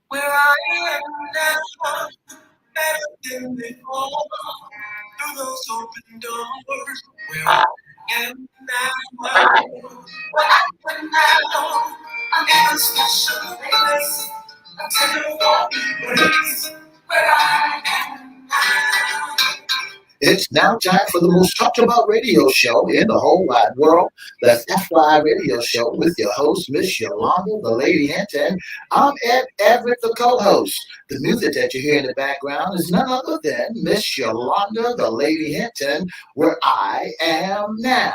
Where I am now, better than before. Through those open doors, where I am now, where I am now, I'm in a special place. I'm taking for embrace. Where I am now. It's now time for the most talked about radio show in the whole wide world, the FYI Radio Show with your host, Miss Yolanda, the Lady Hinton. I'm Ed Everett, the co-host. The music that you hear in the background is none other than Miss Yolanda, the Lady Hinton, where I am now.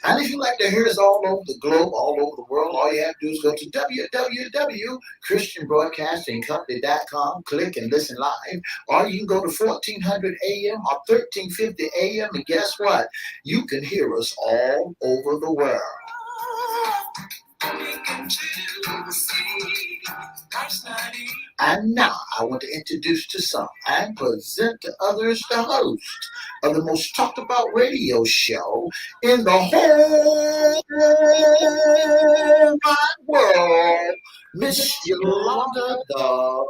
And if you like to hear us all over the globe, all over the world, all you have to do is go to www.christianbroadcastingcompany.com, click and listen live, or you can go to 1400 AM or 1350 AM, and guess what? You can hear us all over the world. And now I want to introduce to some and present to others the host of the most talked about radio show in the whole wide world, Miss Yolanda, the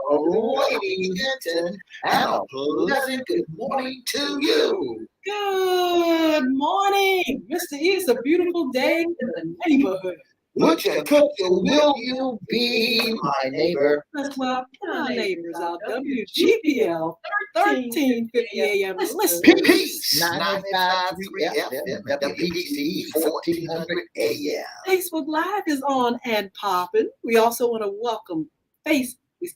Lady Hinton, and a pleasant good morning to you. Good morning. Mr. E, it's a beautiful day in the neighborhood. Would you cook or will you be my neighbor? Let's welcome our neighbors, our WGPL 1350 AM listeners. Peace, 95.3 FM, WPC 1400 AM. Facebook Live is on and popping. We also want to welcome we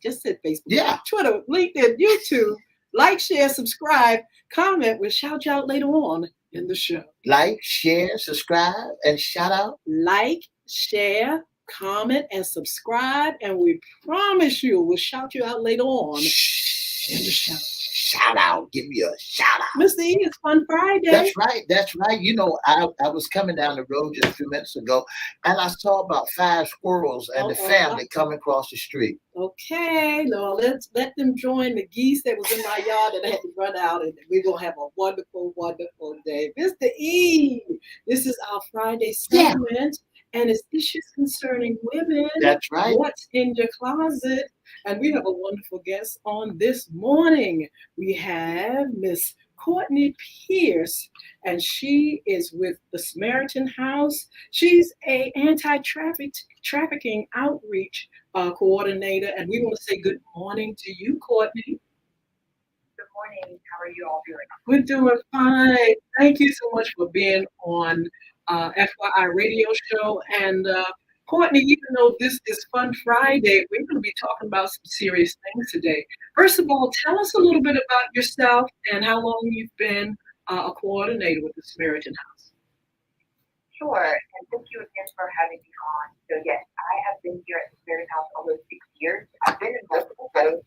just said Facebook. Yeah. Twitter, LinkedIn, YouTube. Like, share, subscribe, comment. We'll shout you out later on in the show. Like, share, subscribe, and shout out. Like, share, comment, and subscribe, and we promise you we'll shout you out later on in the show. Shout out, give me a shout out. Mr. E, it's Fun Friday. That's right. You know, I was coming down the road just a few minutes ago, and I saw about 5 squirrels and the family coming across the street. Okay, now let them join the geese that was in my yard that I had to run out, and we're going to have a wonderful, wonderful day. Mr. E, this is our Friday segment. And it's issues concerning women. That's right. What's in your closet? And we have a wonderful guest on this morning. We have Miss Courtney Pierce, and she is with the Samaritan House. She's a anti-trafficking outreach coordinator, and we want to say good morning to you, Courtney. Good morning. How are you all doing? We're doing fine. Thank you so much for being on FYI Radio Show. And Courtney, even though this is Fun Friday, we're going to be talking about some serious things today. First of all, tell us a little bit about yourself and how long you've been a coordinator with the Samaritan House. Sure, and thank you again for having me on. So yes, I have been here at the Samaritan House almost 6 years. I've been in multiple roles,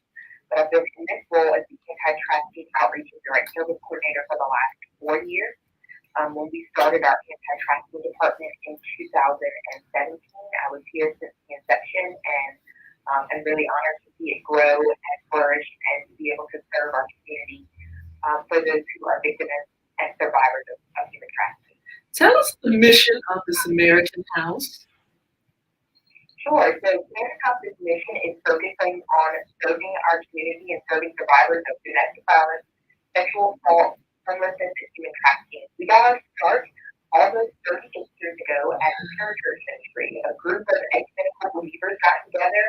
but I've been in this role as the anti-trafficking outreach and direct service coordinator for the last 4 years. When we started our anti-trafficking department in 2017, I was here since the inception, and I'm really honored to see it grow and flourish and to be able to serve our community for those who are victims and survivors of human trafficking. Tell us the mission of the Samaritan House. Sure. So Samaritan House's mission is focusing on serving our community and serving survivors of domestic violence, sexual assault, homelessness, and human trafficking. We got our start almost 38 years ago as a church ministry. A group of ex-minister believers got together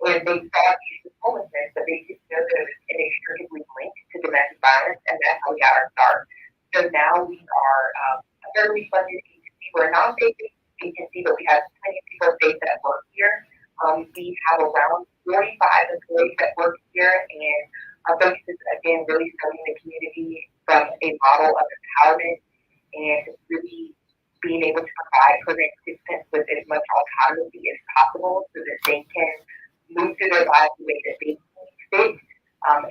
and they saw issues of homelessness, but they didn't know that it was inextricably linked to domestic violence, and that's how we got our start. So now we are a federally funded agency. We're a non-state agency, but we have plenty of people based that work here. We have around 45 employees that work here, and our focus is, again, really serving the community from a model of empowerment and really being able to provide program participants with as much autonomy as possible so that they can move through their lives the way that they see fit,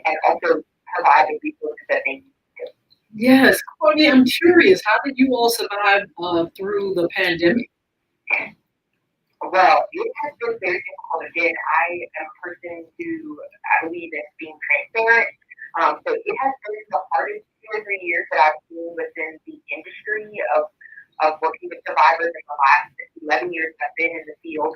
and also provide the resources that they need to. Yes, Courtney, I'm curious. How did you all survive through the pandemic? Well, it has been very difficult. Again, I am a person who I believe in being transparent. So it has been the hardest 2 or 3 years that I've seen within the industry of working with survivors in the last 11 years that I've been in the field.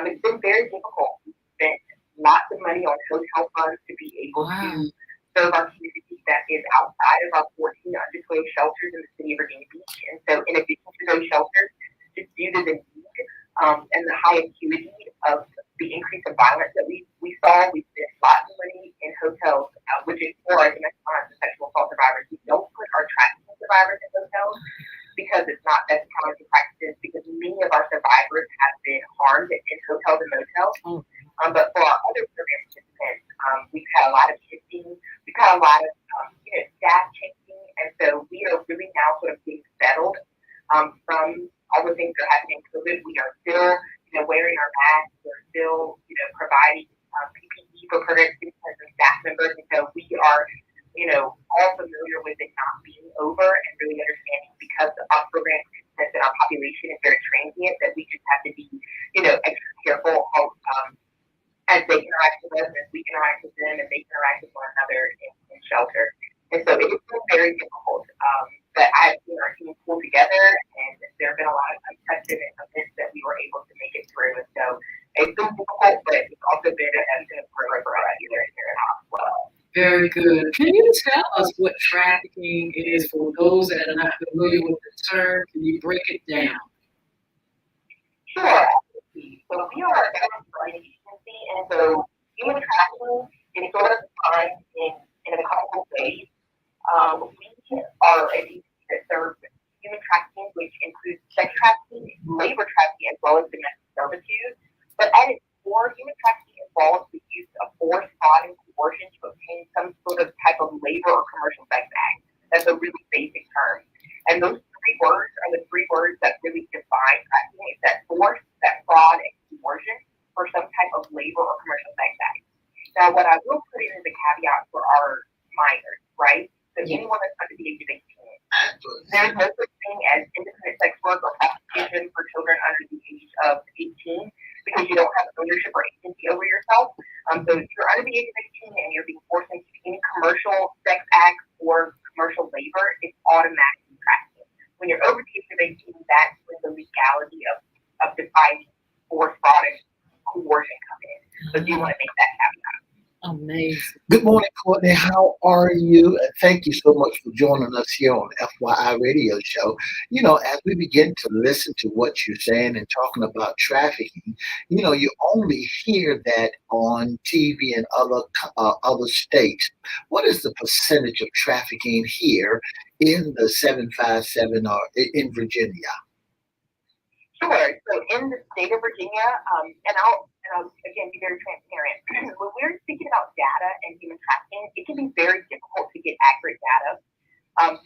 It's been very difficult. We've spent lots of money on hotel funds to be able to Wow. serve our community that is outside of our 14 undisclosed shelters in the city of Virginia Beach. And so, in addition to those shelters, just due to the need and the high acuity of the increase of violence that we saw, we spent lots of money in hotels, which is for our domestic violence and sexual assault survivors. We don't put our trafficking survivors in hotels because it's not best policy practices, because many of our survivors have been harmed in hotels and motels. Oh, But for our other program participants, we've had a lot of shifting, we've had a lot of staff changing, and so we are really now sort of getting settled from all the things that are happening in COVID. We are still, wearing our masks. We're still, providing PPE for program participants and staff members, and so we are, all familiar with it not being over and really understanding because our program participants and our population is very transient that we just have to be, extra careful of, as they interact with us, as we interact with them, and they interact with one another in shelter. And so it has been very difficult. But I've seen our team pull together, and there have been a lot of unprecedented events that we were able to make it through. And so it's been difficult, but it's also been a career for us here in as well. very good. Can you tell us what trafficking is for those that are not familiar with the term? Can you break it down? Sure, absolutely. So we are a government agency, and so human trafficking is sort of defined in a couple of ways. We are a agency that serves human trafficking, which includes sex trafficking, labor trafficking, as well as domestic servitude. But at its core, human trafficking involves the use of force, fraud, and coercion to obtain some sort of type of labor or commercial sex act. That's a really basic term. And those three words are the three words that really define trafficking. It's that force, that fraud, and coercion for some type of labor or commercial sex act. Now, what I will put in is a caveat for our minors, right? So anyone that's under the age of 18. There's no such thing as independent sex work or prostitution for children under the age of 18 because you don't have ownership or agency over yourself. So if you're under the age of 18 and you're being forced into any commercial sex acts or commercial labor, it's automatically trafficking. When you're over the age of 18, that's when the legality of defining force, fraud, and coercion come in. So do you want to make that caveat? Amazing. Good morning, Courtney. How are you? And thank you so much for joining us here on FYI Radio Show. As we begin to listen to what you're saying and talking about trafficking, you only hear that on TV and other states. What is the percentage of trafficking here in the 757 or in Virginia? Sure. So in the state of Virginia, and I'll again be very transparent. When we're speaking about data and human trafficking, it can be very difficult to get accurate data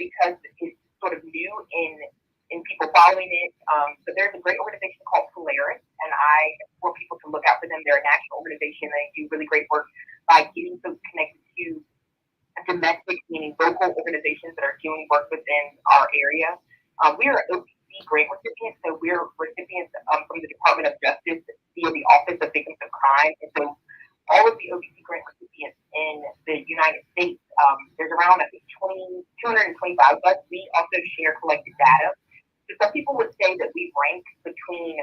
because it's sort of new in people following it. So there's a great organization called Polaris, and I implore people to look out for them. They're a national organization. They do really great work by getting folks connected to domestic, meaning local organizations that are doing work within our area. We are grant recipients. So we're recipients from the Department of Justice via the Office of Victims of Crime. And so all of the OVC grant recipients in the United States, there's around, I think, 225 of us. We also share collected data. So some people would say that we rank between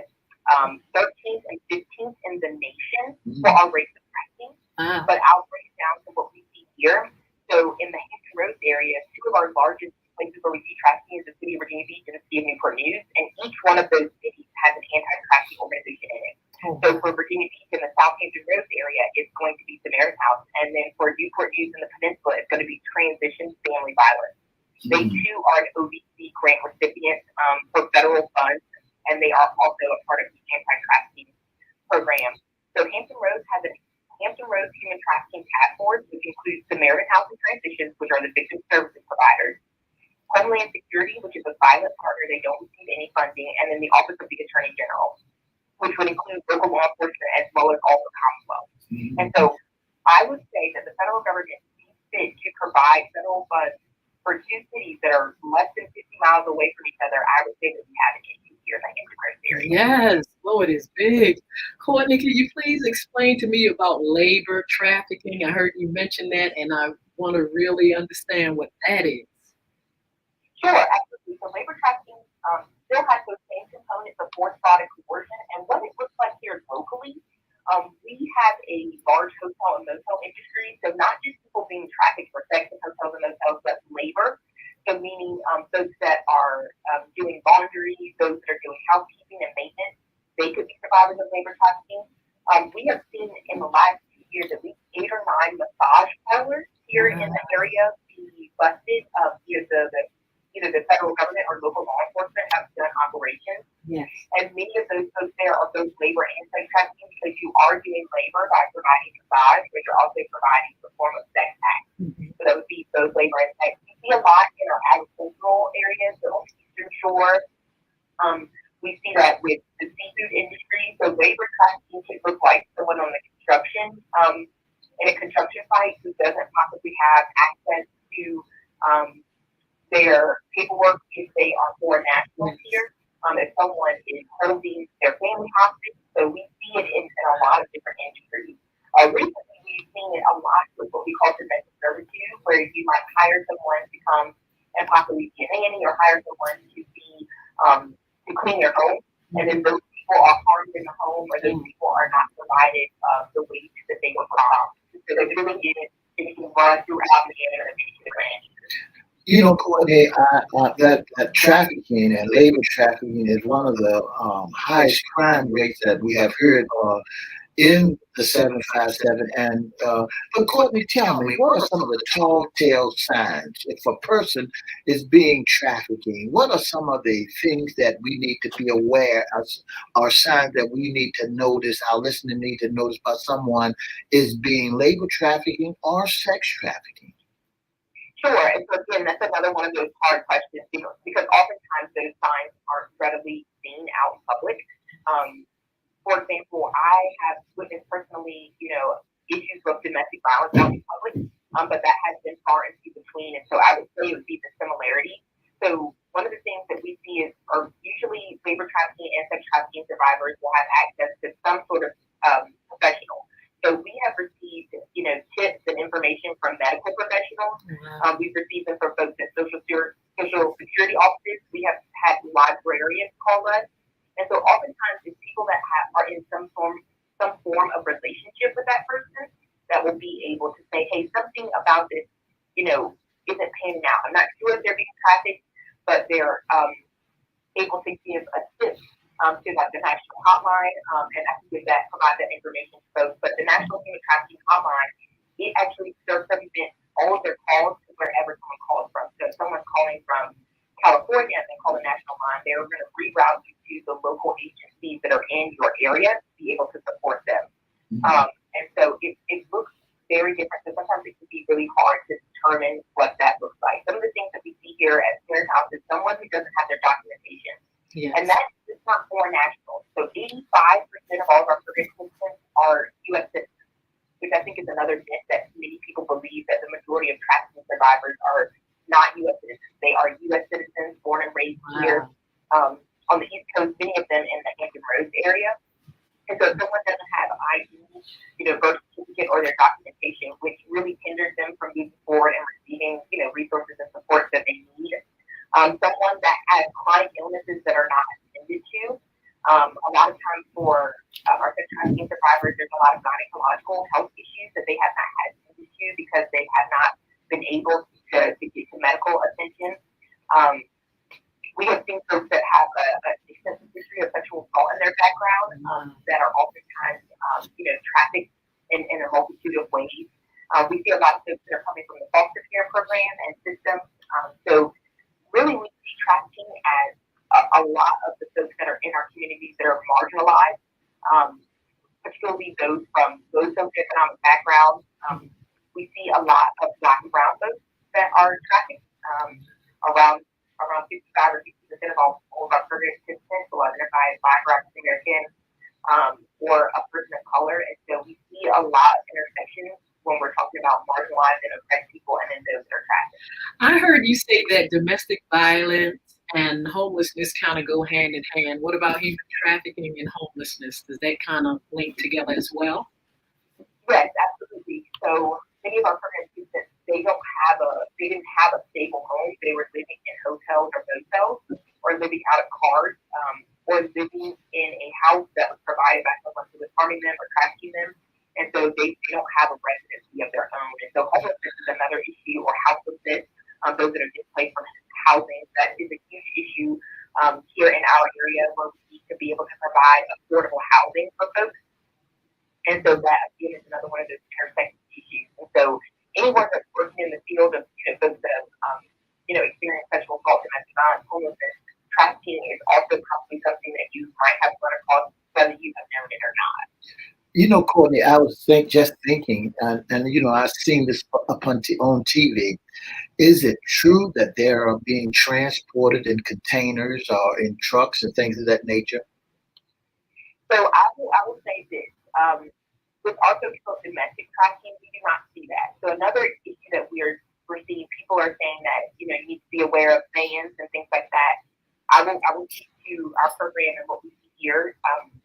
13th and 15th in the nation for our rates of trafficking. But I'll break it down to what we see here. So in the Hinton Roads area, two of our largest places where we see trafficking is the city of Virginia Beach and the city of Newport News, and each one of those cities has an anti-trafficking organization in it. So for Virginia Beach in the Southampton Roads area, it's going to be Samaritan House, and then for Newport News in the Peninsula, it's going to be Transition Family Violence. They too are an OVC grant recipient for federal funds, and they are also a part of the anti-trafficking program. So Hampton Roads has a Hampton Roads Human Trafficking Task Force, which includes Samaritan House and Transitions, which are the victim services providers. Homeland Security, which is a silent partner, they don't receive any funding, and then the Office of the Attorney General, which would include local law enforcement as well as all the Commonwealth. And so I would say that the federal government sees fit to provide federal funds for for two cities that are less than 50 miles away from each other, I would say that we have an issue here in the Hampton Roads area. Yes, oh, it is big. Courtney, can you please explain to me about labor trafficking? I heard you mention that, and I want to really understand what that is. Sure, absolutely. So labor trafficking still has those same components of forced fraud and coercion. And what it looks like here locally, we have a large hotel and motel industry. So not just people being trafficked for sex in hotels and motels, but labor. So meaning folks that are doing laundry, those that are doing housekeeping and maintenance, they could be survivors of labor trafficking. We have seen in the last 2 years at least 8 or 9 massage parlors here in the area be busted. Either the federal government or local law enforcement have done operations. Yes. And many of those folks there are those labor and sex trafficking because you are doing labor by providing massage, but you're also providing some form of sex act. Mm-hmm. So that would be both labor and sex. We see a lot in our agricultural areas, so on the eastern shore. We see that with the seafood industry. So labor trafficking can look like someone on the construction, in a construction site who doesn't possibly have access to their paperwork if they are foreign nationals here. If someone is holding their family hostage, so we see it in a lot of different industries. Recently, we've seen it a lot with what we call domestic servitude, where you might hire someone to come and possibly be a nanny, or hire someone to be to clean your home, and then those people are harmed in the home, or those people are not provided the wages that they were promised. So they really get it can run throughout the area to the grand. Courtney, that trafficking and labor trafficking is one of the highest crime rates that we have heard in the 757. And but Courtney, tell me, what are some of the tall tale signs if a person is being trafficking? What are some of the things that we need to be aware of, or signs that we need to notice, our listeners need to notice about someone is being labor trafficking or sex trafficking? Sure, and so again, that's another one of those hard questions because oftentimes those signs aren't readily seen out in public. For example, I have witnessed personally, issues of domestic violence out in public, but that has been far and few between, and so I would say it would be the similarity. So one of the things that we see are usually labor trafficking and sex trafficking survivors will have access to some sort of professional. So we have received, tips and information from medical professionals. We've received them from folks at social security offices. We have had librarians call us, and so oftentimes it's people that are in some form of relationship with that person that will be able to say, hey, something about this, isn't panning out. I'm not sure if they're being trafficked, but they're able to give a tip to like the national hotline, and I can provide that information to folks. But the National Human Trafficking Hotline, it actually circumvents all of their calls to wherever someone calls from. So if someone's calling from California and they call the national line, they're going to reroute you to the local agencies that are in your area to be able to support them. And so it looks very different. So sometimes it can be really hard to determine what that looks like. Some of the things that we see here at Parent House is someone who doesn't have their documentation. Yes. And that's just not foreign nationals. So 85% of all of our participants are U.S. citizens, which I think is another myth that many people believe that the majority of trafficking survivors are not U.S. citizens. They are U.S. citizens born and raised here on the East Coast, many of them in the Hampton Roads area. And so if someone doesn't have ID, birth certificate or their documentation, which really hinders them from moving forward and receiving, resources and support that they need. Someone that has chronic illnesses that are not attended to. A lot of times for our sex trafficking survivors, there's a lot of gynecological health issues that they have not had attended to because they have not been able to get to medical attention. We have seen folks that have an extensive history of sexual assault in their background that are oftentimes, trafficked in a multitude of ways. We see a lot of folks that are coming from the foster care program and systems. So really, we see trafficking as a lot of the folks that are in our communities that are marginalized, particularly those from low socioeconomic backgrounds. We see a lot of Black and Brown folks that are trafficked. Around 55 or 60% of all of our program participants will identify as Black or African American or a person of color. And so we see a lot of intersections when we're talking about marginalized and oppressed people and then those that are trafficked. I heard you say that domestic violence and homelessness kind of go hand in hand. What about human trafficking and homelessness? Does that kind of link together as well? Yes, absolutely. So many of our program students, they didn't have a stable home. They were living in hotels or motels, or living out of cars, or living in a house that was provided by someone who was harming them or trafficking them. And so they don't have a residency of their own. And so homelessness is another issue, or houselessness, those that are displaced from housing. That is a huge issue here in our area, where we need to be able to provide affordable housing for folks. And so that again is another one of those intersecting issues. And so anyone that's working in the field of folks that experience sexual assault, domestic violence, homelessness, trafficking is also probably something that you might have run across, whether you have known it or not. Courtney, I was just thinking, and I've seen this on TV. Is it true that they are being transported in containers or in trucks and things of that nature? So I will say this. With also domestic trafficking, we do not see that. So another issue that we're seeing, people are saying that you need to be aware of vans and things like that. I will speak to our program and what we see here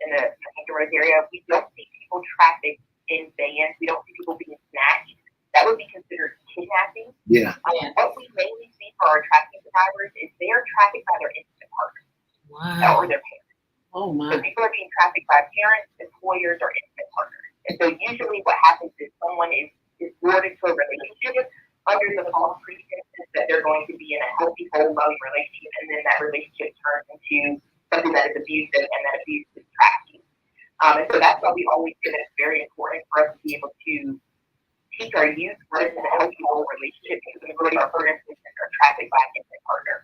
in the Hinton area. We don't see people trafficked in vans. We don't see people being snatched. That would be considered kidnapping. Yeah. What we mainly see for our trafficking survivors is they are trafficked by their intimate partners. Wow. Or their parents. Oh my. So people are being trafficked by parents, employers, or intimate partners. And so usually what happens is someone is lured into a relationship under the false pretenses that they're going to be in a healthy, whole, loving relationship, and then that relationship turns into something that is abusive, and that abuse is trafficking. And so that's why we always say that it's very important for us to be able to teach our youth what is a healthy, whole relationship, because the majority of our program participants are trafficked by an intimate partner.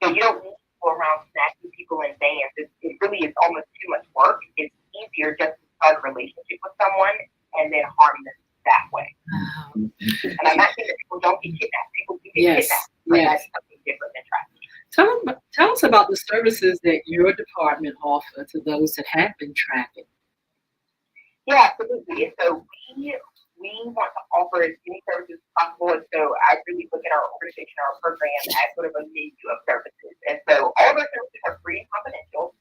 So you don't need to go around snatching people in vans. It really is almost too much work. It's easier just to start a relationship with someone and then harm them that way. Wow. And I'm not saying that people don't get kidnapped. People do get kidnapped, but that's something different than trafficking. Tell us about the services that your department offer to those that have been trafficked. Yeah, absolutely. And so we want to offer as many services as possible. And so I really look at our organization, our program, as sort of a menu of services. And so all of our services are free and confidential.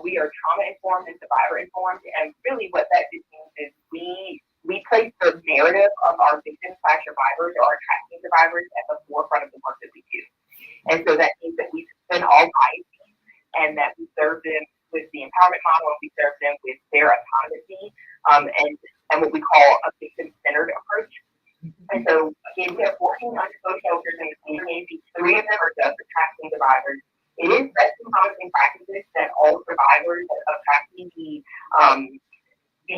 We are trauma informed and survivor informed. And really what that just means is we place the narrative of our victims / survivors or our trafficking survivors at the forefront of the work that we do. And so that means that we spend all biases, and that we serve them with the empowerment model, and we serve them with their autonomy, and what we call a victim-centered approach. And so, again, we have 14 undisclosed shelters in the community. 3 of them are just for trafficking survivors. It is best and promising practices that all survivors of trafficking be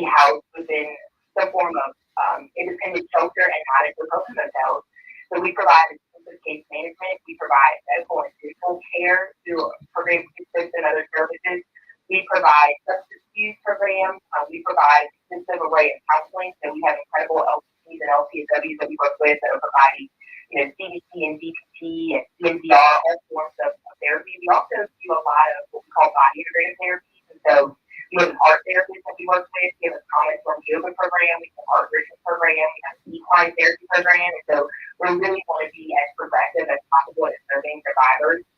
housed within some form of independent shelter and not in hotel hotels. So we provide intensive case management. We provide medical and physical care through program participants and other services. We provide substance use programs. We provide an extensive array of counseling. So we have incredible LPs and LPSWs that we work with that are providing, CBT and DPT and CMDR, all forms of therapy. We also do a lot of what we call body integrative therapies. And so we have an art therapist that we work with. We have a trauma-informed yoga program. We have an art ritual program. We have an equine therapy program. And so we really want to be as progressive as possible at serving survivors.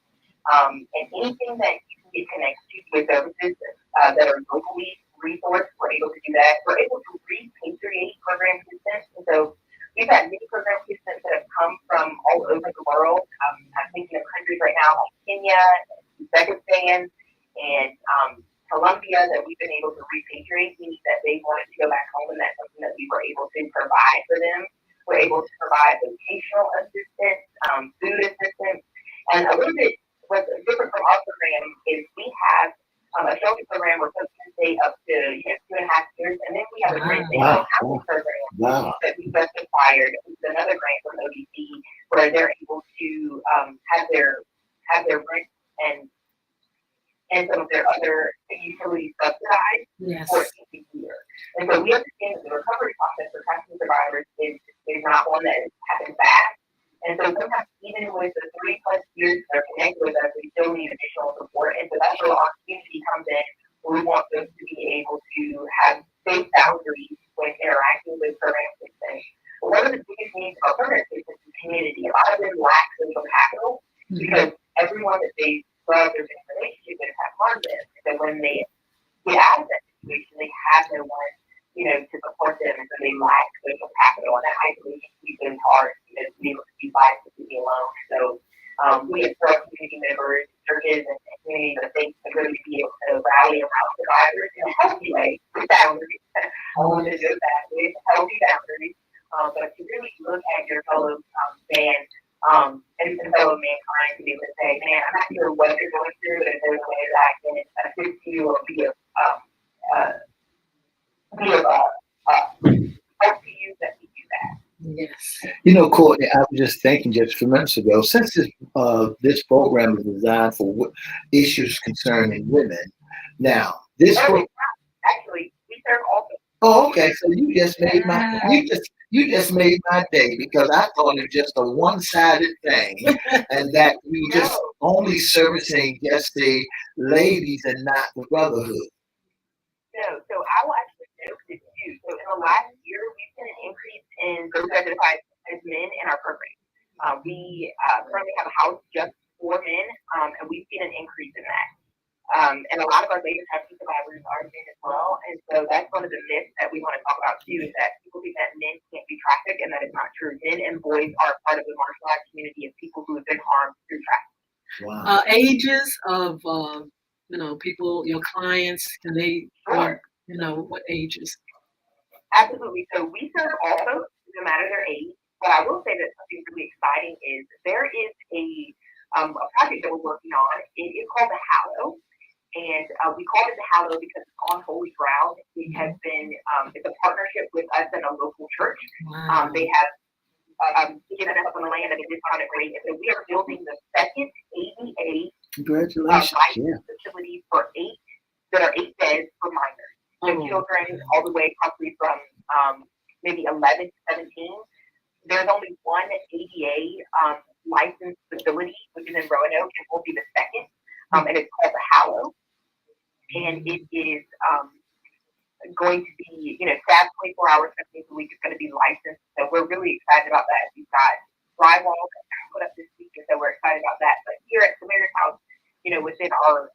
And anything that you can get connected to with services that are locally resourced, we're able to do that. We're able to repatriate program participants. And so we've had many program participants that have come from all over the world. I'm thinking of countries right now like Kenya, Uzbekistan, and Colombia that we've been able to repatriate, meaning that they wanted to go back home, and that's something that we were able to provide for them. We're able to provide vocational assistance, food assistance, and a little bit what's different from our program is we have a shelter program where folks can stay up to 2.5 years, and then we have a great housing program that we just acquired. It's another grant from ODC where they're able to have their rent and some of their other utilities subsidized for each year. And so we understand that the recovery process for trafficking survivors is not one that happens fast. And so sometimes even with the 3+ years that are connected with us, we still need additional support. And so that's where our community comes in, where we want them to be able to have safe boundaries when interacting with program participants. So when they get out of that situation, they have no one, to support them, and so they lack social capital, and that isolation keeps them hard, to be able to be life completely alone. So we explore community members, churches, and communities that they can really be able to rally around survivors in a healthy way, with boundaries. I want to do that with healthy boundaries, but to really look at your fellow man and fellow mankind to be able to say, man, I'm not sure what you're going through, but if there's a way that I can assist you or be of help to you, that we do that. Yes. Courtney, I was just thinking just a few minutes ago, since this program is designed for issues concerning women, now this program. Actually, we serve all. Oh, okay. So you just made my day, because I thought it was just a one-sided thing, and that we were just only servicing just the ladies and not the brotherhood. No, so I will actually note this too. So in the last year, we've seen an increase in those identified as men in our program. We currently have a house just for men, and we've seen an increase in that. And a lot of our later trafficking survivors are men as well. And so that's one of the myths that we want to talk about too, is that people think that men can't be trafficked, and that is not true. Men and boys are part of the marginalized community of people who have been harmed through trafficking. Wow. Ages of people, your clients, can they, what ages? Absolutely. So we serve all folks, no matter their age. But I will say that something really exciting is there is a project that we're working on. It is called the Hallow. And we call it the Hallow because it's on holy ground. It has been, it's a partnership with us and a local church. Wow. They have given us on the land at a discounted rate. And so we are building the second ADA facility for 8 beds for minors. So children all the way probably from maybe 11 to 17. There's only one ADA licensed facility, which is in Roanoke, and will be the second. And it's called the Hallow. And it is going to be, staff 24 hours, 7 days a week. It's going to be licensed. So we're really excited about that. We've got drywall that got put up this week, and so we're excited about that. But here at Samaritan House, within our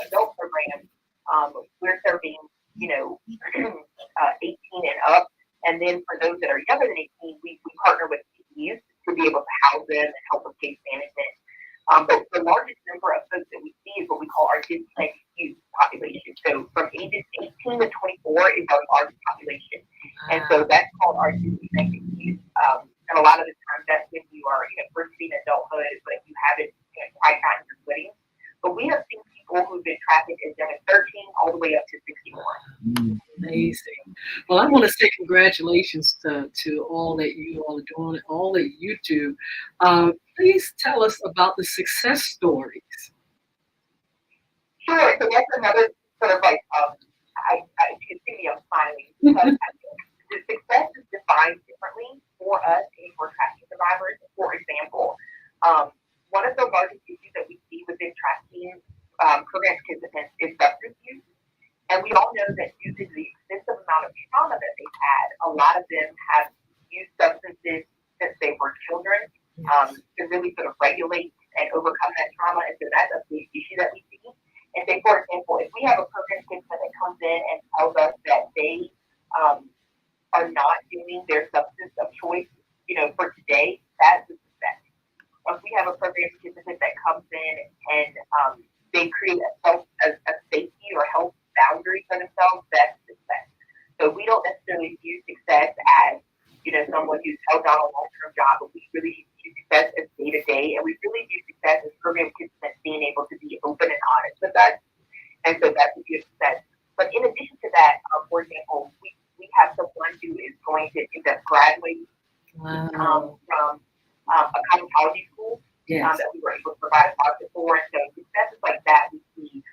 adult program, we're serving, 18 and up. And then for those that are younger than 18, we partner with youth to be able to house them and help with case management. But the largest number of folks that we see is what we call our displaced youth population. So from ages 18 to 24 is our largest population. And so that's called our displaced youth. And a lot of the times that's when you are first in adulthood, but you haven't quite gotten your footing. But we have seen people who've been trafficked as young as 13 all the way up to 61. Amazing. Well, I want to say congratulations to all that you all are doing, all that you do. Please tell us about the success stories. Sure. So that's another sort of like, you can see me, I'm smiling, because the success is defined differently for us and for trafficking survivors. For example, one of the largest issues that we see within trafficking program participants is substance use. And we all know that due to the extensive amount of trauma that they've had, a lot of them have used substances since they were children to really sort of regulate and overcome that trauma. And so that's a big issue that we see. And say, for example, if we have a program participant that comes in and tells us that they are not doing their substance of choice, for today, that's a success. If we have a program participant that comes in and they create a safety or health boundary for themselves, that's success. So we don't necessarily view success as, someone who's held down a long-term job, but we really view success as day-to-day, and we really view success as program participants being able to be open and honest with us. And so that's a good success. But in addition to that, for example, we have someone who is going to end up graduating from a cosmetology school that we were able to provide a scholarship for. And so successes like that we see.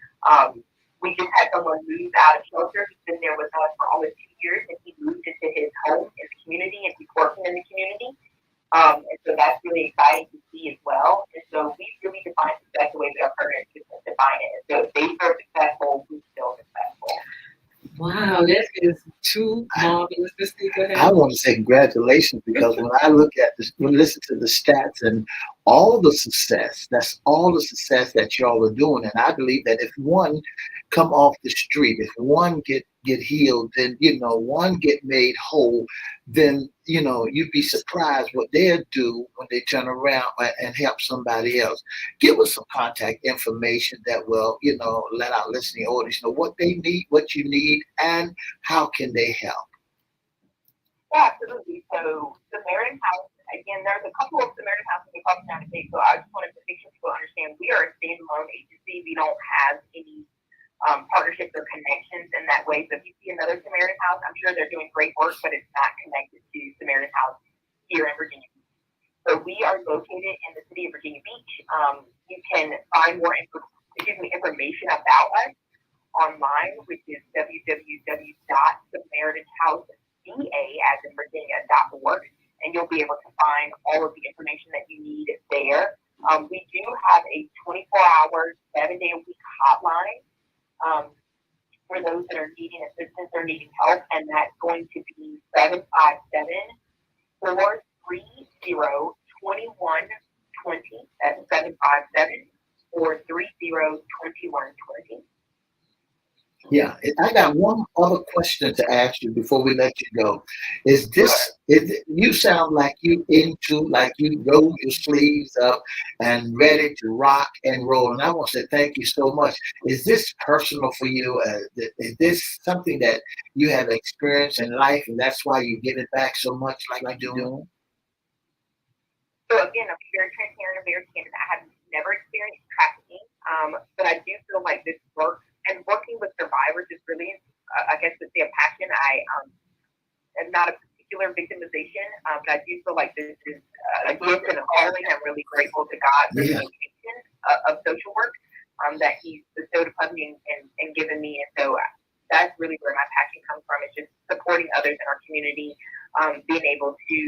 We just had someone move out of shelter. He's been there with us for almost 2 years, and he moved into his home in the community, and he's working in the community. And so that's really exciting to see as well. And so we really define success the way that our program define it. So if they are successful, we're still successful. Wow, that is too marvelous. I want to say congratulations, because when I look at this, when I listen to the stats and all the success. That's all the success that y'all are doing. And I believe that if one come off the street, if one get healed, then one get made whole, then you'd be surprised what they'll do when they turn around and help somebody else. Give us some contact information that will, let our listening audience know what they need, what you need, and how can they help. Yeah, absolutely. So Samaritan House, again, there's a couple of Samaritan Houses across the United States. So I just wanted to make sure people understand we are a standalone agency. We don't have any partnerships or connections in that way. So if you see another Samaritan House, I'm sure they're doing great work, but it's not connected to Samaritan House here in Virginia Beach. So we are located in the city of Virginia Beach. You can find more information about us online, which is www.samaritanhouse.ca as in Virginia.org, and you'll be able to find all of the information that you need there. We do have a 24-hour, 7-day-a-week hotline for those that are needing assistance or needing help, and that's going to be 757-430-2120. That's 757-430-2120. Yeah, I got one other question to ask you before we let you go. You sound like you roll your sleeves up and ready to rock and roll. And I want to say thank you so much. Is this personal for you? Is this something that you have experienced in life and that's why you give it back so much like you're doing? So again, I'm very transparent and very candid. I have never experienced trafficking, but I do feel like this works. And working with survivors is really, I guess, to say a passion. I am not a particular victimization, but I do feel like this is a gift and a calling. I'm really grateful to God for the vocation of social work that He's bestowed upon me and given me. And so that's really where my passion comes from. It's just supporting others in our community, being able to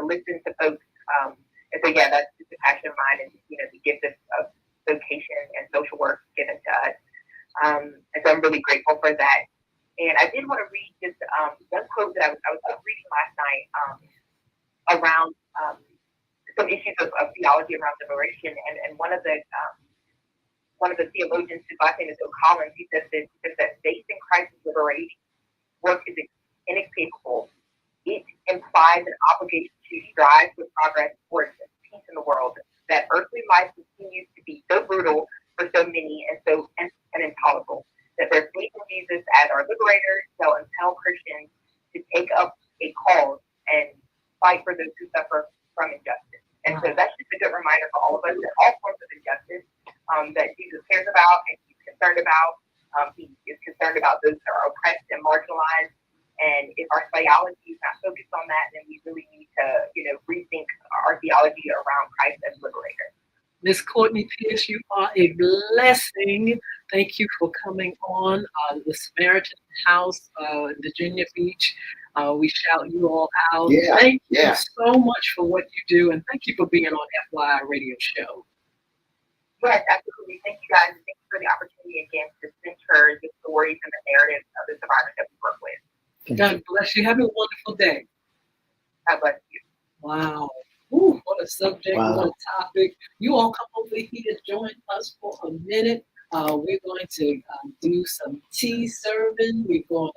listen to folks. And so, yeah, that's just a passion of mine, and the gift of vocation and social work given to us. And so I'm really grateful for that. And I did want to read just one quote that I was reading last night around some issues of theology around liberation. And one of the theologians, his last name is O'Collins, he says that faith in Christ's liberating work is inescapable. It implies an obligation to strive for progress towards peace in the world. That earthly life continues to be so brutal for so many and so intolerable, that their faith in Jesus as our liberator shall impel Christians to take up a cause and fight for those who suffer from injustice. And so that's just a good reminder for all of us that all forms of injustice that Jesus cares about and He's concerned about. He is concerned about those that are oppressed and marginalized. And if our theology is not focused on that, then we really need to, rethink our theology around Christ as liberator. Miss Courtney Pierce, you are a blessing. Thank you for coming on the Samaritan House in Virginia Beach. We shout you all out. Yeah, thank you so much for what you do, and thank you for being on FYI Radio Show. Yes, absolutely. Thank you guys. Thank you for the opportunity again to center the stories and the narratives of the survivors that we work with. God bless you. Have a wonderful day. God bless you. Wow. Ooh, what a subject, what a topic. You all come over here, join us for a minute. We're going to do some tea serving. We're going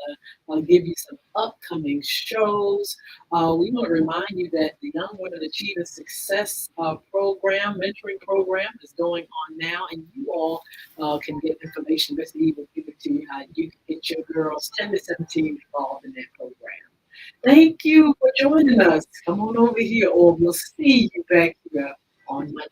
to give you some upcoming shows. We want to remind you that the Young Women Achieving Success program, mentoring program, is going on now, and you all can get information. Mr. Eve will give it to you. You can get your girls 10 to 17 involved in that program. Thank you for joining us. Come on over here, or we'll see you back here on Monday.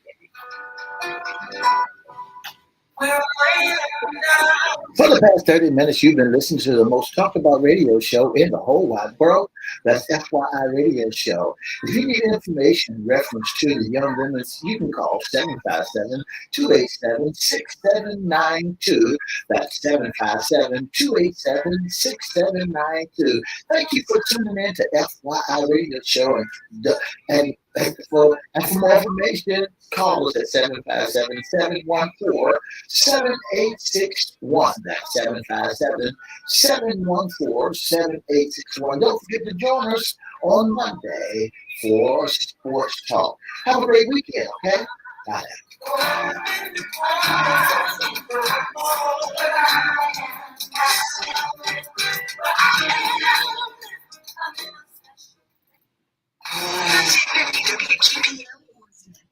For the past 30 minutes, you've been listening to the most talked about radio show in the whole wide world. That's FYI Radio Show. If you need information in reference to the young women, you can call 757-287-6792. That's 757-287-6792. Thank you for tuning in to FYI Radio Show. And for more information, call us at 757-714-7861. That's 757-714-7861. Don't forget to join us on Monday for Sports Talk. Have a great weekend, okay? Bye.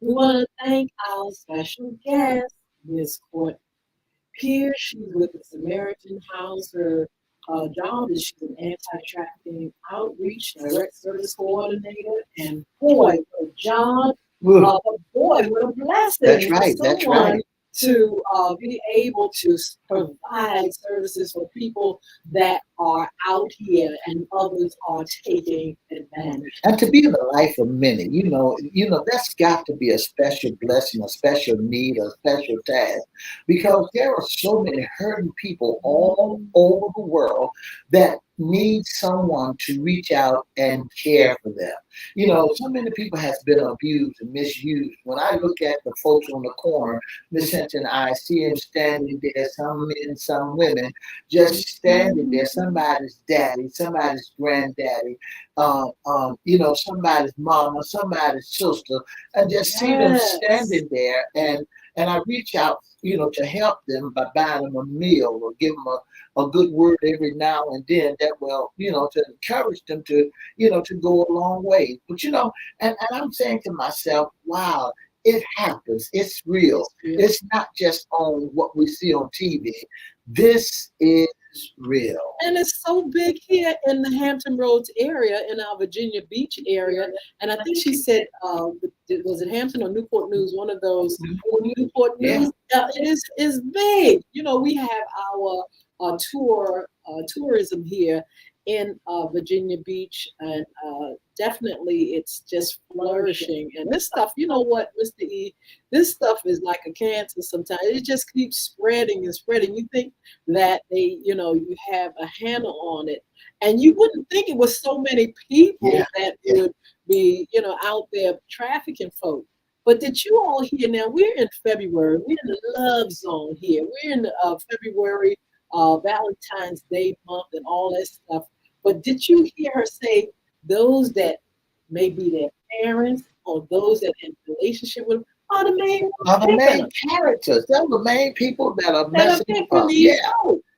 We want to thank our special guest, Miss Court Pierce. She's with the Samaritan House. Her job is she's an anti-trafficking outreach direct service coordinator. And boy, what a job! But boy, what a blessing That's right. for That's someone right. to be able to provide services for people that are out here and others are taking advantage. And to be in the life of many, that's got to be a special blessing, a special need, a special task, because there are so many hurting people all over the world that need someone to reach out and care for them. So many people has been abused and misused. When I look at the folks on the corner, Miss Hinton, I see them standing there, some men, some women, just standing there, somebody's daddy, somebody's granddaddy, somebody's mama, somebody's sister, and just see them standing there, and I reach out, to help them by buying them a meal or give them a good word every now and then that will, to encourage them to go a long way. But and I'm saying to myself, wow, it happens. It's real. It's not just on what we see on TV. This is real. And it's so big here in the Hampton Roads area, in our Virginia Beach area. And I think she said, was it Hampton or Newport News? One of those. Newport News. It is big. We have our tourism here in Virginia Beach, and definitely it's just flourishing. And this stuff, you know what, Mr. E, this stuff is like a cancer sometimes. It just keeps spreading and spreading. You think that you have a handle on it, and you wouldn't think it was so many people that would be, out there trafficking folk. But did you all hear now? We're in February. We're in the love zone here. We're in February, Valentine's Day month, and all that stuff. But did you hear her say those that may be their parents or those that are in relationship with them are the main characters? They're the main people that are messing up. Yeah.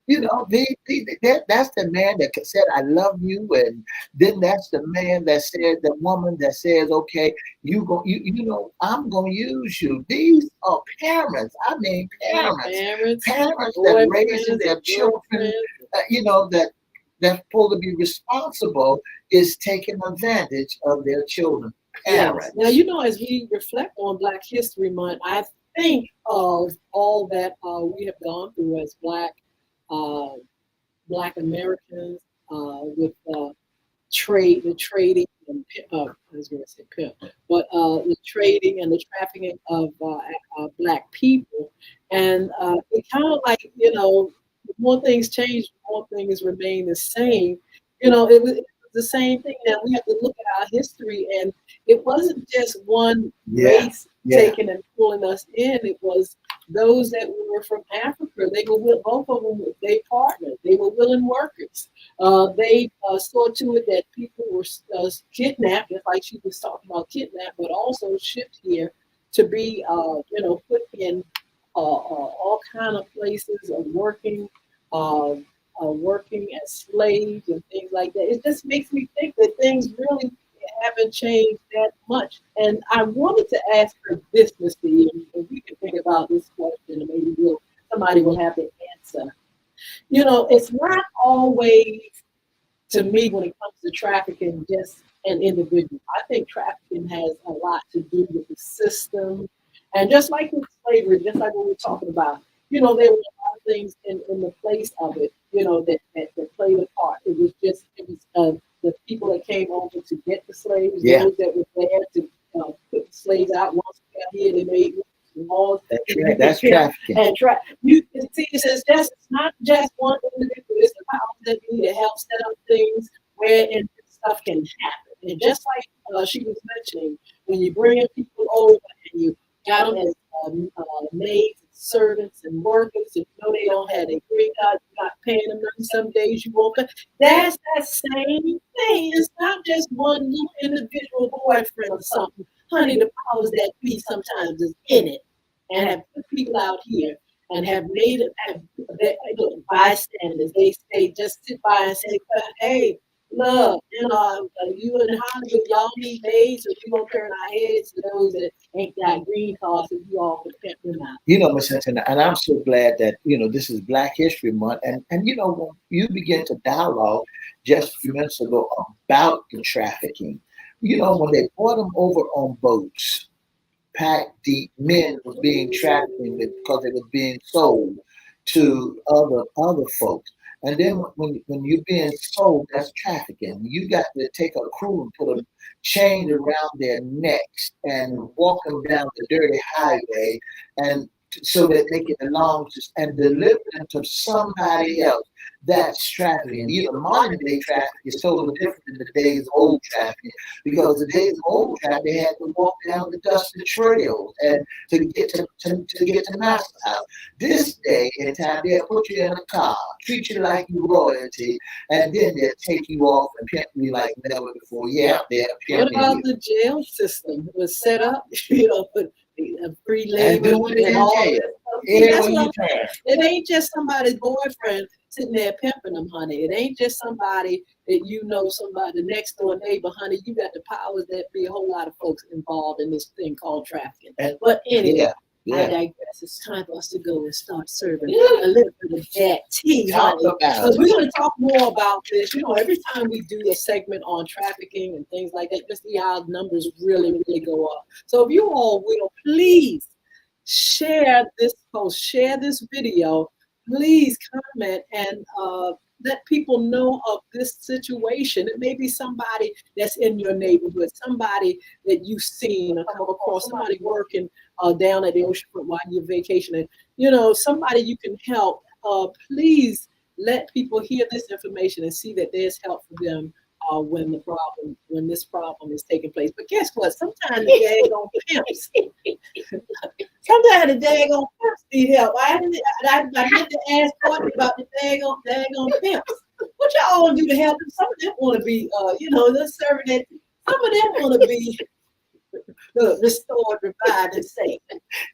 That's the man that said, I love you. And then that's the man that said, the woman that says, okay, I'm going to use you. These are parents. I mean, parents that raising their children, that's supposed to be responsible is taking advantage of their children. Parents. Yes. Now, as we reflect on Black History Month, I think of all that we have gone through as Black Americans with the trading, and I was going to say pimp, but the trading and the trafficking of Black people, and it kind of like more things change, more things remain the same. It was the same thing. That we have to look at our history, and it wasn't just one race taking and pulling us in. It was those that were from Africa. They were both of them. They partnered. They were willing workers. They saw to it that people were kidnapped, just like she was talking about kidnapped, but also shipped here to be, put in all kind of places of working as slaves and things like that. It just makes me think that things really haven't changed that much. And I wanted to ask her this, Mr. E, if we can think about this question, and maybe somebody will have the answer. It's not always, to me, when it comes to trafficking, just an individual. I think trafficking has a lot to do with the system. And just like with slavery, just like what we're talking about, there were a lot of things in the place of it, that played a part. It was the people that came over to get the slaves, those that were there to put the slaves out. Once we got here, they made laws. That's trafficking. And you can see, it's not just one individual. It's the power that need to help set up things where stuff can happen. And just like she was mentioning, when you bring people over and you got them as maids, servants and workers, and they don't have a green card, you're not paying them nothing. Some days you won't pay. That's that same thing. It's not just one little individual boyfriend or something. Honey, the powers that be sometimes is in it, and have put people out here and have made it have bystanders. They just sit by and say, "Hey, look, you in Hollywood, y'all need days, so we gonna turn our heads to those that ain't got green cards, and you all can pimp them out." Miss Hinton, and I'm so glad that this is Black History Month, and when you begin to dialogue just a few minutes ago about the trafficking, when they brought them over on boats, packed deep, men was being trafficked because they was being sold to other folks. And then when you're being sold, that's trafficking. You got to take a crew and put a chain around their necks and walk them down the dirty highway, and so that they can belong to and deliver them to somebody else. That's trafficking. Modern day trafficking is totally different than the days of old trafficking, because the days of old trafficking they had to walk down the dusty trails and to get to master house. This day and time they'll put you in a car, treat you like you royalty, and then they'll take you off and pimp you like never before. Yeah, they're What pimping about you. the jail system? It was set up, for free And labor doing it and in all jail. this stuff. See, that's Everywhere what you turn. it ain't just somebody's boyfriend sitting there pimping them, honey. It ain't just somebody that somebody next door neighbor, honey. You got the powers that be. A whole lot of folks involved in this thing called trafficking. But anyway, I digress. It's time for us to go and start serving a little bit of that tea, honey. Because we're going to talk more about this. Every time we do a segment on trafficking and things like that, just see how numbers really, really go up. So if you all will, please share this post, share this video. Please comment and let people know of this situation. It may be somebody that's in your neighborhood, somebody that you've seen or come across, somebody working down at the oceanfront while you're vacationing. Somebody you can help. Please let people hear this information and see that there's help for them when this problem is taking place. But guess what? Sometimes the daggone pimps. Sometimes the daggone pimps need help. I meant to ask Courtney about the daggone pimps. What y'all want to do to help them? Some of them want to be, they're serving it. Some of them want to be restored, revived, and saved.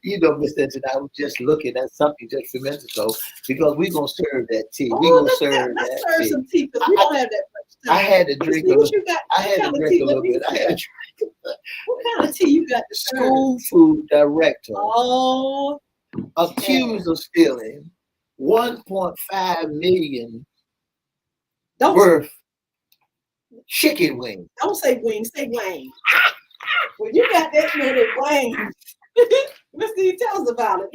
Miss Hinton, I was just looking at something just a few minutes ago, because we're going to serve that tea. We're going to serve let's that serve tea. some tea, because we don't have that much time. I had to drink a What little. you got? I had to drink a little bit. I had to drink. What kind of tea you got to serve? School food director Oh, accused of stealing 1.5 million don't worth chicken wings. don't say wings, say wang. Well, you got that many wangs. Let's see, tell us about it.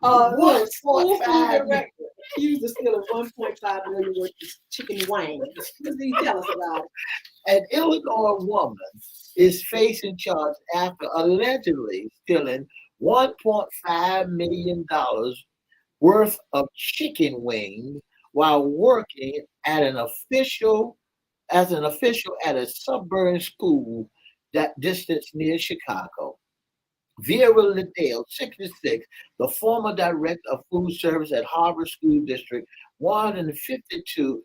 Look, school food 1.5 director accused of stealing 1.5 million worth of chicken wings. Let's see, tell us about it. An Illinois woman is facing charge after allegedly stealing $1.5 million worth of chicken wings while working as an official at a suburban school that distance near Chicago. Vera Liddell, 66, the former director of food service at Harvard School District 152,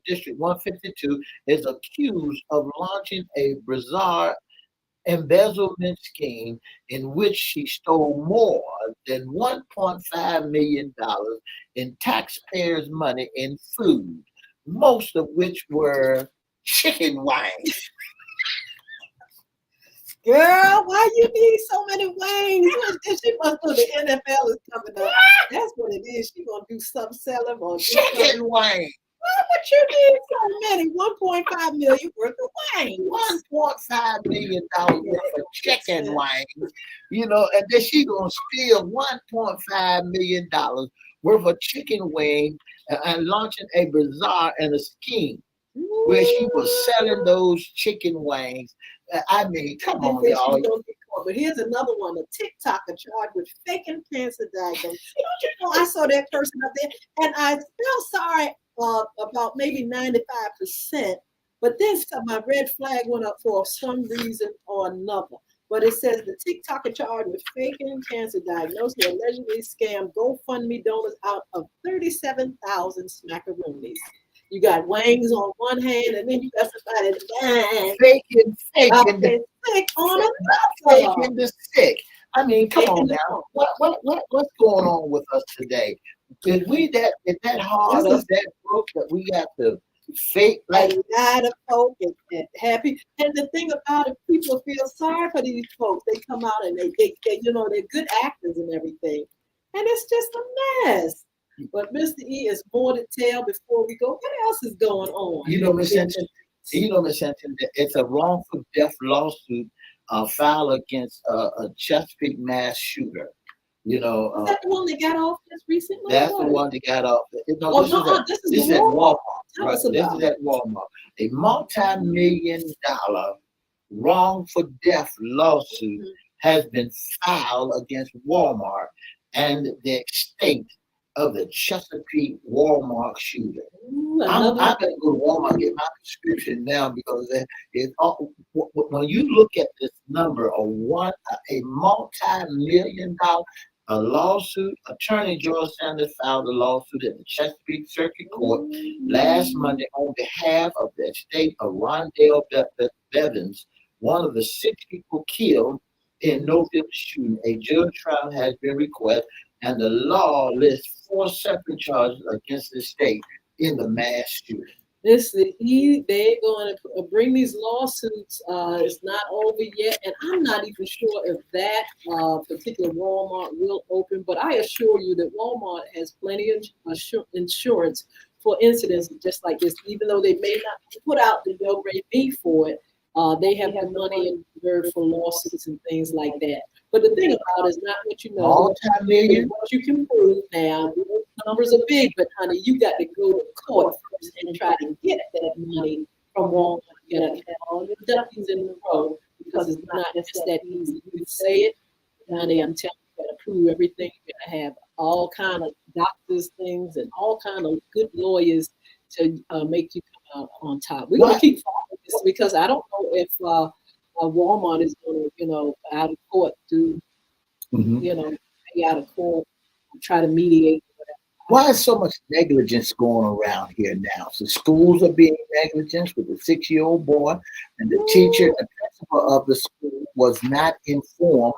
District 152, is accused of launching a bizarre embezzlement scheme in which she stole more than $1.5 million in taxpayers' money in food, most of which were chicken wings. Girl, why you need so many wings? She must know the NFL is coming up. That's what it is. She gonna do some selling or Chicken wings. What you need so many? 1.5 million worth of wings. $1.5 million worth of chicken wings. And then she gonna steal $1.5 million worth of chicken wings and launching a bazaar and a scheme where she was selling those chicken wings. I mean, come on, y'all. But here's another one, a TikToker charged with faking cancer diagnosis. I saw that person up there, and I felt sorry about maybe 95%, but then my red flag went up for some reason or another. But it says the TikToker charged with faking cancer diagnosis who allegedly scammed GoFundMe donors out of 37,000 smackaroonies. You got Wangs on one hand, and then you got somebody Faking, sick on another. faking the sick. I mean, come on Faking the now. What's going on with us today? Is that hard? This Is is that broke that we got to fake a like lot of folk and happy. And the thing about it, people feel sorry for these folks. They come out and they they're good actors and everything. And it's just a mess. But Mr. E is more to tell before we go. What else is going on? you know, Miss Hinton, Miss Hinton, that it's a wrongful death lawsuit filed against a Chesapeake mass shooter. You know, Is that the one that got off just recently? that's the one that got off. No, Oh, this this is is at the Walmart. Walmart. Tell Right. us This about is it. at Walmart. A multi-million-dollar wrongful death lawsuit Mhm. has been filed against Walmart and the estate of the Chesapeake Walmart shooter. I'm Another gonna go to Walmart and get my prescription now because when you look at this number of a multi-million dollar a lawsuit, Attorney George Sanders filed a lawsuit at the Chesapeake Circuit Court last Monday on behalf of the estate of Rondell Bevins, one of the six people killed in November shooting. A judge trial has been requested, and the law lists four separate charges against the state in the mass shooting. they're going to bring these lawsuits. It's not over yet, and I'm not even sure if that particular Walmart will open. But I assure you that Walmart has plenty of insurance for incidents just like this. Even though they may not put out the no rate fee for it, they have the money in reserve for lawsuits and things like that. But the thing about it is not what you know, Multi-million. what you can prove. Now, those numbers are big, but honey, you got to go to court first and try to get that money from Walmart. You got to have all your duckies in the row because it's not just that easy. You can say it, honey. I'm telling you, you got to prove everything. You got to have all kind of doctors, things, and all kind of good lawyers to make you come out on top. We're gonna keep following this because I don't know if Walmart is going to, out of court to, Mhm. pay out of court, try to mediate. Why is so much negligence going around here now? So schools are being negligent with a 6-year-old boy, and the teacher, the principal of the school was not informed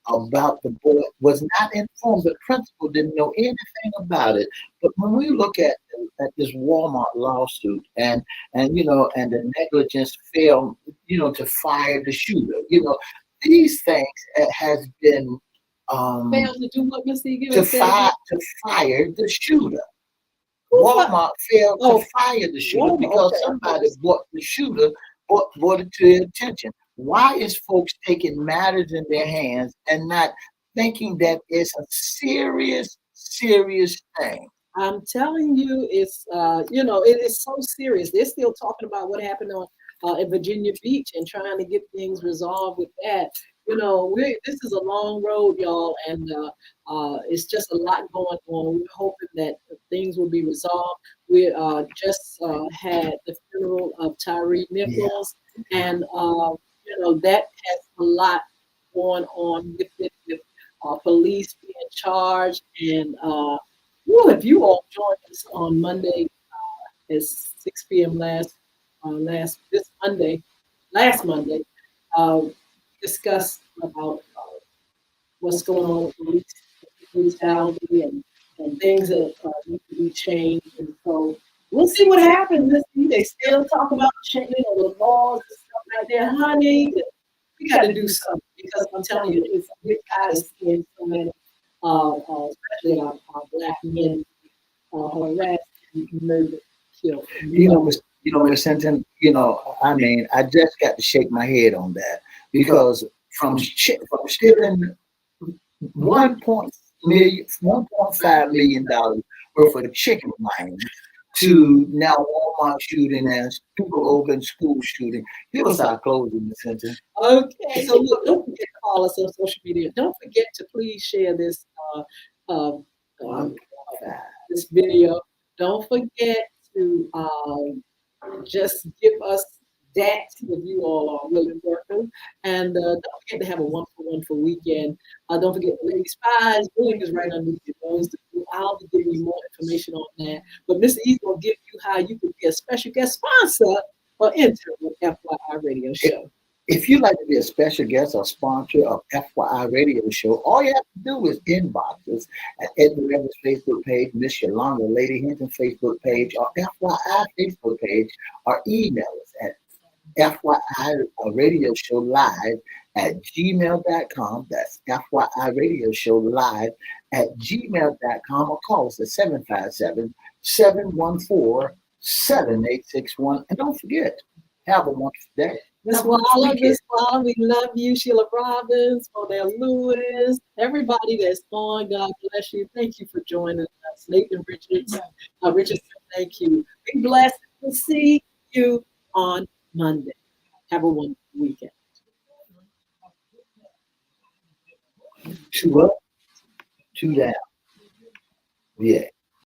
about the boy, was not informed. The principal didn't know anything about it. But when we look at this Walmart lawsuit and the negligence failed, to fire the shooter, these things has been Failed to do what, Mr. E. to Said? fire the shooter. Who Walmart failed Oh, to fire the shooter Walmart, because okay. somebody brought the shooter, brought it to their attention. Why is folks taking matters in their hands and not thinking that it's a serious, serious thing? I'm telling you, it is so serious. They're still talking about what happened on at Virginia Beach and trying to get things resolved with that. This is a long road, y'all, and it's just a lot going on. We're hoping that things will be resolved. We just had the funeral of Tyree Nichols, and that has a lot going on with it, with police being charged and. If you all joined us on Monday at 6 p.m. Last Monday, uh, discussed about what's going on with police brutality and things that need to be changed. And so we'll see what happens. They still talk about changing the laws and stuff like that. Honey, we got to do something because I'm telling you, it's we're tired of seeing so many, especially our black men harassed and murdered, killed. Miss Hinton, I mean, I just got to shake my head on that because from stealing 1.5 million dollars worth of chicken wings to now Walmart shooting and people open school shooting. Give us our closing, Miss Hinton. Okay, so look, don't forget to follow us on social media. Don't forget to please share uh, uh, this video. Don't forget to just give us that if you all are willing workers. And don't forget to have a wonderful, wonderful weekend. Don't forget the Lady Spies. Bullying is right underneath your nose. I'll be giving you more information on that. But Mr. E will give you how you can be a special guest sponsor or intern with FYI Radio Show. If you'd like to be a special guest or sponsor of FYI Radio Show, all you have to do is inbox us at Everette's Facebook page, Miss Yolanda, Lady Hinton Facebook page, or FYI Facebook page, or email us at FYI Radio Show Live at gmail.com. That's FYI Radio Show Live at gmail.com, or call us at 757-714-7861. And don't forget, have a wonderful day. Miss Walla, Miss Walla, we love you. Sheila Robbins, Odell Lewis, everybody that's on, God bless you. Thank you for joining us. Nathan Richards, Richardson, thank you. Be blessed. We'll see you on Monday. Have a wonderful weekend. 2 up, 2 down. Yeah.